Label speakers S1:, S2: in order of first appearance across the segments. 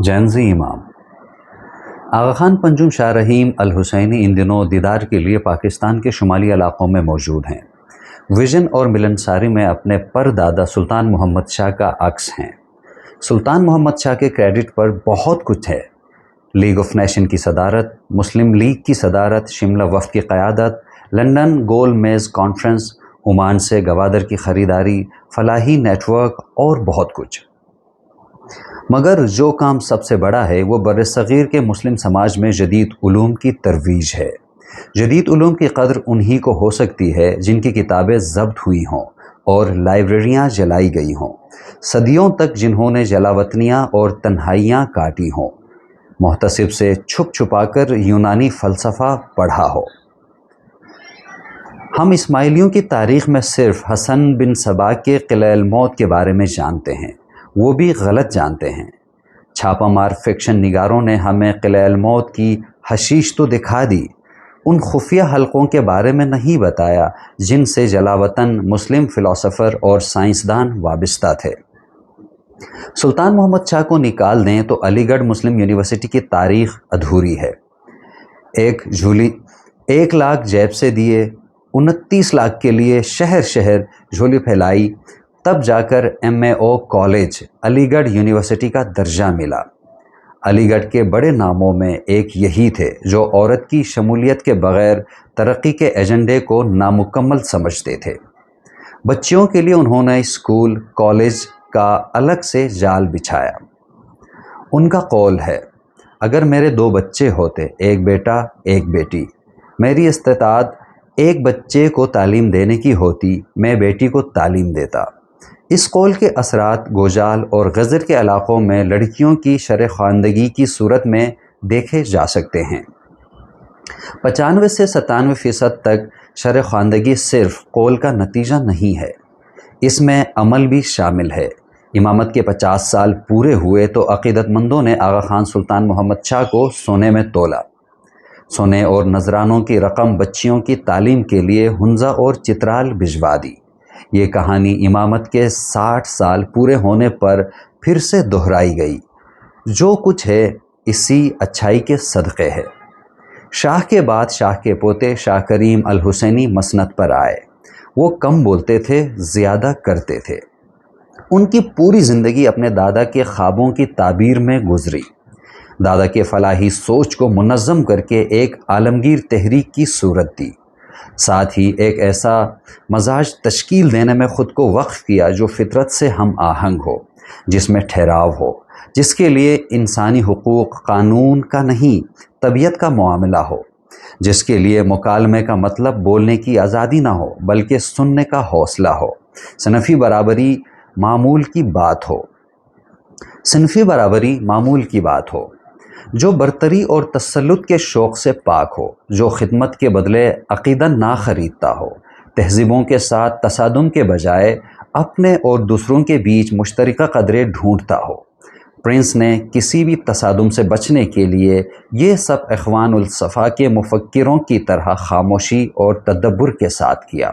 S1: Gen Z इमाम आगा खान पंजुम शाह रहीम अल हुसैनी इन दिनों दीदार के लिए पाकिस्तान के शुमाली इलाकों में मौजूद हैं। विजन और मिलनसारी में अपने परदादा सुल्तान मोहम्मद शाह का अक्स हैं। सुल्तान मोहम्मद शाह के क्रेडिट पर बहुत कुछ है। लीग ऑफ नेशन की सदारत, मुस्लिम लीग की सदारत, शिमला वफ़द की क़यादत, लंदन गोल मेज़ कॉन्फ्रेंस, ओमान से गवादर की ख़रीदारी, फलाही नेटवर्क और बहुत कुछ। मगर जो काम सबसे बड़ा है वो बर्र-ए-सग़ीर के मुस्लिम समाज में जदीद उलूम की तरवीज है। जदीद उलूम की कदर उन्हीं को हो सकती है जिनकी किताबें ज़ब्त हुई हों और लाइब्रेरियाँ जलाई गई हों, सदियों तक जिन्होंने जलावतनियाँ और तन्हाइयाँ काटी हों, मुहतसिब से छुप छुपाकर यूनानी फ़लसफ़ा पढ़ा हो। हम इस्माइलियों की तारीख़ में सिर्फ़ हसन बिन सबा के क़िला अल-मौत के बारे में जानते हैं, वो भी गलत जानते हैं। छापामार फिक्शन निगारों ने हमें क़िला अल-मौत की हशीश तो दिखा दी, उन खुफिया हलकों के बारे में नहीं बताया जिनसे जलावतन मुस्लिम फ़िलासफ़र और साइंसदान वाबिस्ता थे। सुल्तान मोहम्मद शाह को निकाल दें तो अलीगढ़ मुस्लिम यूनिवर्सिटी की तारीख़ अधूरी है। 1 लाख जेब से दिए, 29 लाख के लिए शहर शहर झोली फैलाई, तब जाकर MAO कॉलेज अलीगढ़ यूनिवर्सिटी का दर्जा मिला। अलीगढ़ के बड़े नामों में एक यही थे जो औरत की शमूलियत के बग़ैर तरक्की के एजेंडे को नामुकम्मल समझते थे। बच्चियों के लिए उन्होंने स्कूल कॉलेज का अलग से जाल बिछाया। उनका कौल है, अगर मेरे 2 बच्चे होते, एक बेटा एक बेटी, मेरी इस्तिताअत एक बच्चे को तालीम देने की होती, मैं बेटी को तालीम देता। इस कौल के असरात गोजाल और गज़र के इलाक़ों में लड़कियों की शरह ख़वानदगी की सूरत में देखे जा सकते हैं। 95 से 97% तक शरह ख़वानदगी सिर्फ़ कौल का नतीजा नहीं है, इसमें अमल भी शामिल है। इमामत के 50 साल पूरे हुए तो अक़ीदतमंदों ने आगा खान सुल्तान मोहम्मद शाह को सोने में तोला। सोने और नजरानों की रकम बच्चियों की तालीम के लिए हुंज़ा और चित्राल भिजवा दी। ये कहानी इमामत के 60 साल पूरे होने पर फिर से दोहराई गई। जो कुछ है इसी अच्छाई के सदक़े है। शाह के बाद शाह के पोते शाह करीम अल हुसैनी मसनद पर आए। वो कम बोलते थे, ज़्यादा करते थे। उनकी पूरी ज़िंदगी अपने दादा के ख्वाबों की ताबीर में गुजरी। दादा के फलाही सोच को मुनज़्ज़म करके एक आलमगीर तहरीक की सूरत दी। साथ ही एक ऐसा मजाज तश्कील देने में ख़ुद को वक्फ़ किया जो फ़ितरत से हम आहंग हो, जिसमें ठहराव हो, जिसके लिए इंसानी हुकूक़ कानून का नहीं तबीयत का मामला हो, जिसके लिए मुकालमे का मतलब बोलने की आज़ादी ना हो बल्कि सुनने का हौसला हो, सनफ़ी बराबरी मामूल की बात हो, सिनफ़ी बराबरी मामूल की बात हो, जो बरतरी और तसल्लुत के शौक़ से पाक हो, जो खिदमत के बदले अक़ीदा ना ख़रीदता हो, तहज़ीबों के साथ तसादुम के बजाय अपने और दूसरों के बीच मुश्तरका क़दरें ढूंढता हो। प्रिंस ने किसी भी तसादुम से बचने के लिए ये सब इख़वान उल सफ़ा के मुफ़क्किरों की तरह खामोशी और तदब्बुर के साथ किया।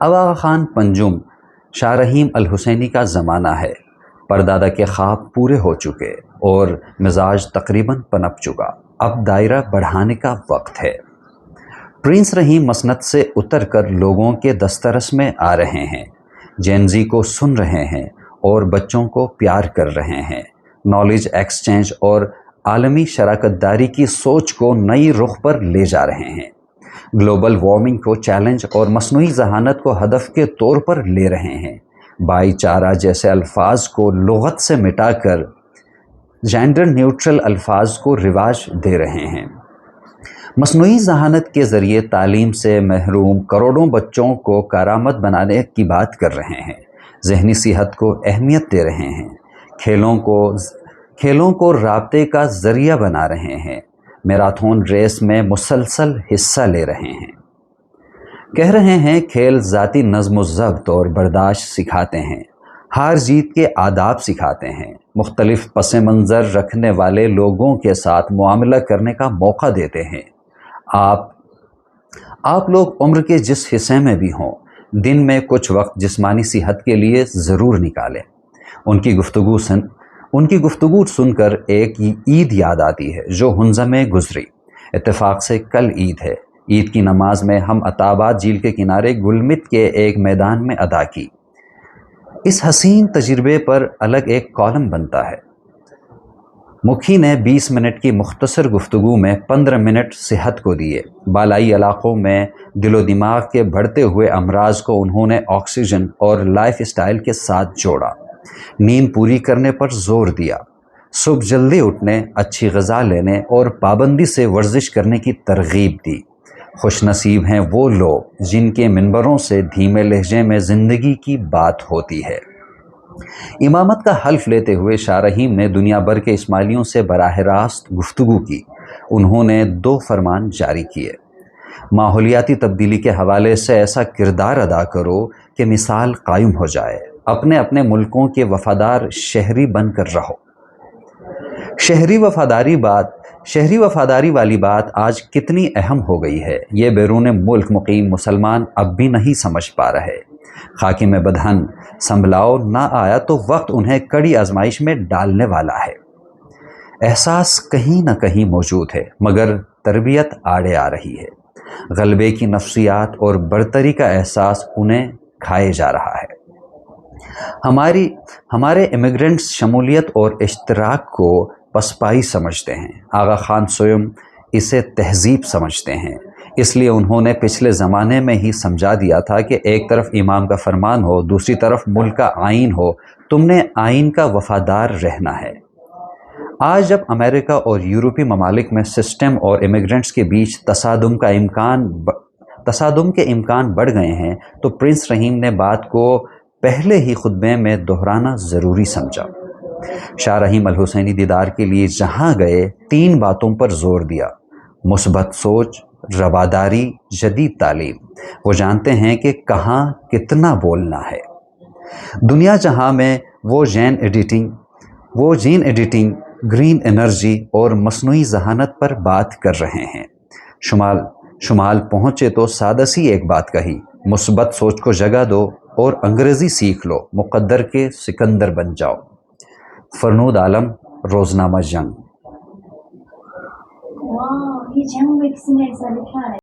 S1: अब आगा खान पंजुम शाह रहीम अल हुसैनी का ज़माना है। परदादा के ख्वाब पूरे हो चुके और मिजाज तकरीबन पनप चुका। अब दायरा बढ़ाने का वक्त है। प्रिंस रहीम मसनद से उतर कर लोगों के दस्तरस में आ रहे हैं, जेनजी को सुन रहे हैं और बच्चों को प्यार कर रहे हैं। नॉलेज एक्सचेंज और आलमी शराकतदारी की सोच को नई रुख पर ले जा रहे हैं। ग्लोबल वार्मिंग को चैलेंज और मसनूई जहानत को हदफ के तौर पर ले रहे हैं। भाईचारा जैसे अल्फाज को लुगत से मिटाकर जेंडर न्यूट्रल अल्फाज को रिवाज दे रहे हैं। मसनूई जहानत के ज़रिए तालीम से महरूम करोड़ों बच्चों को कारामद बनाने की बात कर रहे हैं। ज़हनी सेहत को अहमियत दे रहे हैं। खेलों को राब्ते का ज़रिया बना रहे हैं। मैराथन रेस में मुसलसल हिस्सा ले रहे हैं। कह रहे हैं खेल ज़ाती नज़्म ज़ब्त और बर्दाश्त सिखाते हैं, हार जीत के आदाब सिखाते हैं, मुख्तलिफ पस मंज़र रखने वाले लोगों के साथ मुआमला करने का मौका देते हैं। आप लोग उम्र के जिस हिस्से में भी हों, दिन में कुछ वक्त जिस्मानी सेहत के लिए ज़रूर निकालें। ان کی گفتگو سن کر ایک عید یاد آتی ہے جو حنزہ میں گزری۔ اتفاق سے کل عید ہے۔ عید کی نماز میں ہم عطاباد جھیل کے کنارے گلمت کے ایک میدان میں ادا کی۔ اس حسین تجربے پر الگ ایک کالم بنتا ہے۔ مکھی نے 20 منٹ کی مختصر گفتگو میں 15 منٹ صحت کو دیے۔ بالائی علاقوں میں دل و دماغ کے بڑھتے ہوئے امراض کو انہوں نے آکسیجن اور لائف اسٹائل کے ساتھ جوڑا۔ نیند پوری کرنے پر زور دیا، صبح جلدی اٹھنے، اچھی غذا لینے اور پابندی سے ورزش کرنے کی ترغیب دی۔ خوش نصیب ہیں وہ لوگ جن کے منبروں سے دھیمے لہجے میں زندگی کی بات ہوتی ہے۔ امامت کا حلف لیتے ہوئے شاہ رحیم نے دنیا بھر کے اسماعیلیوں سے براہ راست گفتگو کی۔ انہوں نے 2 فرمان جاری کیے۔ ماحولیاتی تبدیلی کے حوالے سے ایسا کردار ادا کرو کہ مثال قائم ہو جائے۔ اپنے اپنے ملکوں کے وفادار شہری بن کر رہو۔ شہری وفاداری والی بات آج کتنی اہم ہو گئی ہے، یہ بیرون ملک مقیم مسلمان اب بھی نہیں سمجھ پا رہے۔ خاکی میں بدہن سنبھلاؤ نہ آیا تو وقت انہیں کڑی آزمائش میں ڈالنے والا ہے۔ احساس کہیں نہ کہیں موجود ہے مگر تربیت آڑے آ رہی ہے۔ غلبے کی نفسیات اور برتری کا احساس انہیں کھائے جا رہا ہے۔ ہمارے امیگرنٹس شمولیت اور اشتراک کو پسپائی سمجھتے ہیں۔ آغا خان سوئم اسے تہذیب سمجھتے ہیں۔ اس لیے انہوں نے پچھلے زمانے میں ہی سمجھا دیا تھا کہ ایک طرف امام کا فرمان ہو، دوسری طرف ملک کا آئین ہو، تم نے آئین کا وفادار رہنا ہے۔ آج جب امریکہ اور یورپی ممالک میں سسٹم اور امیگرنٹس کے بیچ تصادم کے امکان بڑھ گئے ہیں تو پرنس رحیم نے بات کو پہلے ہی خطبے میں دہرانا ضروری سمجھا۔ شاہ رحیم الحسینی دیدار کے لیے جہاں گئے 3 باتوں پر زور دیا: مثبت سوچ، رواداری، جدید تعلیم۔ وہ جانتے ہیں کہ کہاں کتنا بولنا ہے۔ دنیا جہاں میں وہ جین ایڈیٹنگ، گرین انرجی اور مصنوعی ذہانت پر بات کر رہے ہیں۔ شمال پہنچے تو سادہ سی ایک بات کہی: مثبت سوچ کو جگہ دو اور انگریزی سیکھ لو، مقدر کے سکندر بن جاؤ۔ فرنود عالم، روزنامہ جنگ۔
S2: یہ جنگ میں کسی نے ایسا لکھا ہے۔